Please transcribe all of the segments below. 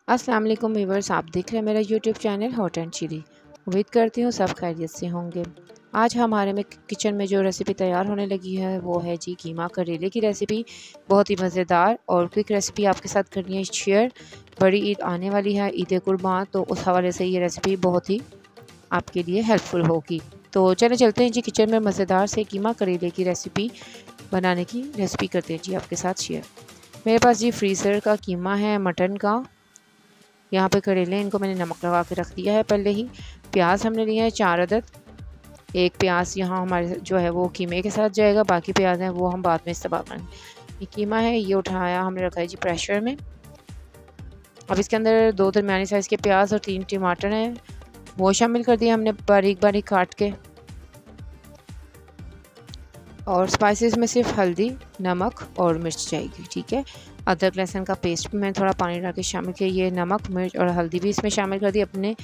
अस्सलाम वालेकुम व्यूअर्स, आप देख रहे हैं मेरा YouTube channel hot and chilli. उम्मीद करती हूँ सब खैरियत से होंगे। आज हमारे में किचन में जो रेसिपी तैयार होने लगी है वो है जी कीमा करेले की रेसिपी। बहुत ही मज़ेदार और क्विक रेसिपी आपके साथ करनी है शेयर। बड़ी ईद आने वाली है, ईद कुर्बान, तो उस हवाले से ये रेसिपी बहुत ही आपके लिए हेल्पफुल होगी। तो चले चलते हैं जी किचन में, मज़ेदार से कीमा करेले की रेसिपी बनाने की रेसिपी करते हैं जी आपके साथ शेयर। मेरे पास जी फ्रीज़र का कीमा है मटन का। यहाँ पे करेले इनको मैंने नमक लगा के रख दिया है पहले ही। प्याज हमने लिया है 4 अदद। एक प्याज यहाँ हमारे जो है वो कीमे के साथ जाएगा, बाकी प्याज हैं वो हम बाद में इस्तेमाल करेंगे। ये कीमा है, ये उठाया हमने रखा है जी प्रेशर में। अब इसके अंदर 2 दरमियानी साइज़ के प्याज और 3 टमाटर हैं, वो शामिल कर दिया हमने बारीक बारीक काट के। और स्पाइसेस में सिर्फ हल्दी, नमक और मिर्च जाएगी, ठीक है। अदरक लहसुन का पेस्ट भी मैंने थोड़ा पानी डाल के शामिल किया। ये नमक, मिर्च और हल्दी भी इसमें शामिल कर दी। अपने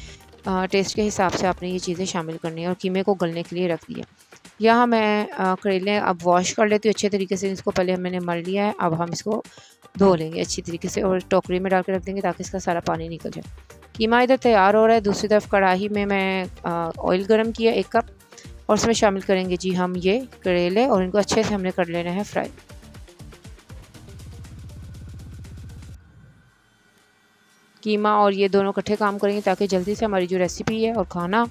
टेस्ट के हिसाब से आपने ये चीज़ें शामिल करनी है और कीमे को गलने के लिए रख दिया। यहाँ मैं करेले अब वॉश कर लेती हूँ अच्छे तरीके से। इसको पहले मैंने मल लिया है, अब हम इसको धो लेंगे अच्छी तरीके से और टोकरी में डाल के रख देंगे ताकि इसका सारा पानी निकल जाए। कीमा इधर तैयार हो रहा है। दूसरी तरफ कढ़ाई में मैं ऑयल गर्म किया 1 कप, और उसमें शामिल करेंगे जी हम ये करेले और इनको अच्छे से हमने कर लेना है फ्राई। कीमा और ये दोनों इकट्ठे काम करेंगे ताकि जल्दी से हमारी जो रेसिपी है और खाना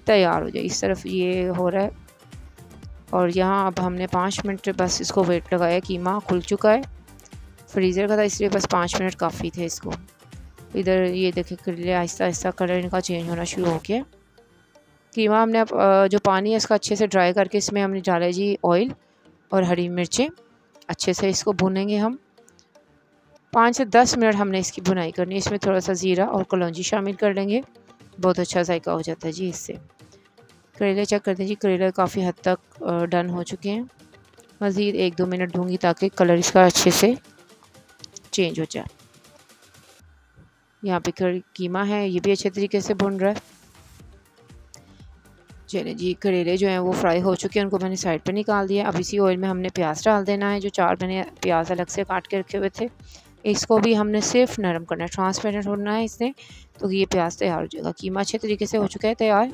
तैयार हो जाए। इस तरफ ये हो रहा है और यहाँ अब हमने 5 मिनट बस इसको वेट लगाया। कीमा खुल चुका है, फ्रीज़र का था इसलिए बस 5 मिनट काफ़ी थे इसको। इधर ये देखिए करेले आहिस्ता आहिस्ता कलर इनका चेंज होना शुरू हो गया। कीमा हमने अब जो पानी है इसका अच्छे से ड्राई करके इसमें हमने डाला है जी ऑयल और हरी मिर्चें। अच्छे से इसको भूनेंगे हम। 5 से 10 मिनट हमने इसकी भुनाई करनी है। इसमें थोड़ा सा ज़ीरा और कलौंजी शामिल कर लेंगे, बहुत अच्छा जायका हो जाता है जी इससे। करेले चेक करते हैं जी, करेले काफ़ी हद तक डन हो चुके हैं। मज़ीद 1-2 मिनट दूँगी ताकि कलर इसका अच्छे से चेंज हो जाए। यहाँ पे कीमा है, ये भी अच्छे तरीके से भुन रहा है। चलिए जी, करेले जो हैं वो फ्राई हो चुके हैं, उनको मैंने साइड पे निकाल दिया। अब इसी ऑयल में हमने प्याज डाल देना है। जो 4 मैंने प्याज अलग से काट के रखे हुए थे, इसको भी हमने सिर्फ नरम करना है, ट्रांसपेरेंट होना है इससे, तो ये प्याज तैयार हो जाएगा। कीमा अच्छे तरीके से हो चुका है तैयार।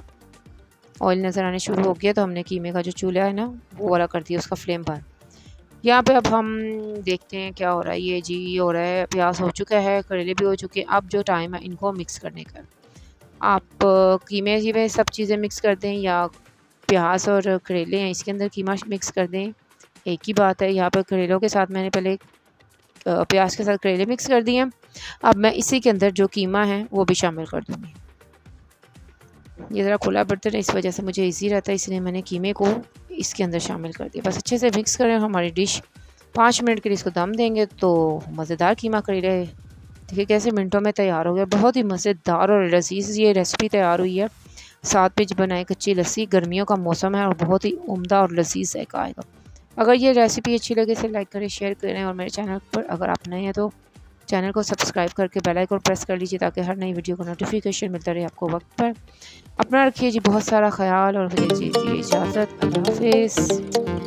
ऑयल नज़र आने शुरू हो गया तो हमने कीमे का जो चूल्हा है ना वो वाला कर दिया, उसका फ्लेम बंद। यहाँ पे अब हम देखते हैं क्या हो रहा है। ये जी ये हो रहा है, प्याज हो चुका है, करेले भी हो चुके हैं। अब जो टाइम है इनको मिक्स करने का, आप कीमे में सब चीज़ें मिक्स कर दें या प्याज और करेले हैं इसके अंदर कीमा मिक्स कर दें, एक ही बात है। यहाँ पर करेलों के साथ मैंने पहले प्याज के साथ करेले मिक्स कर दिए। अब मैं इसी के अंदर जो कीमा है वो भी शामिल कर दूँगी। ये ज़रा खुला बर्तन है, इस वजह से मुझे इजी रहता है, इसलिए मैंने कीमे को इसके अंदर शामिल कर दिया। बस अच्छे से मिक्स करें हमारी डिश। 5 मिनट के लिए इसको दम देंगे तो मज़ेदार कीमा करेले देखिए कैसे मिनटों में तैयार हो गया। बहुत ही मज़ेदार और लजीज ये रेसिपी तैयार हुई है। साथ में बनाए कच्ची लस्सी, गर्मियों का मौसम है और बहुत ही उम्दा और लजीज जायका आएगा। अगर ये रेसिपी अच्छी लगे तो लाइक करें, शेयर करें और मेरे चैनल पर अगर आप नए हैं तो चैनल को सब्सक्राइब करके बेल आइकन प्रेस कर लीजिए ताकि हर नई वीडियो का नोटिफिकेशन मिलता रहे आपको वक्त पर। अपना रखिए जी बहुत सारा ख्याल और मुझे दीजिए इजाज़त। अल्लाह हाफ़िज़।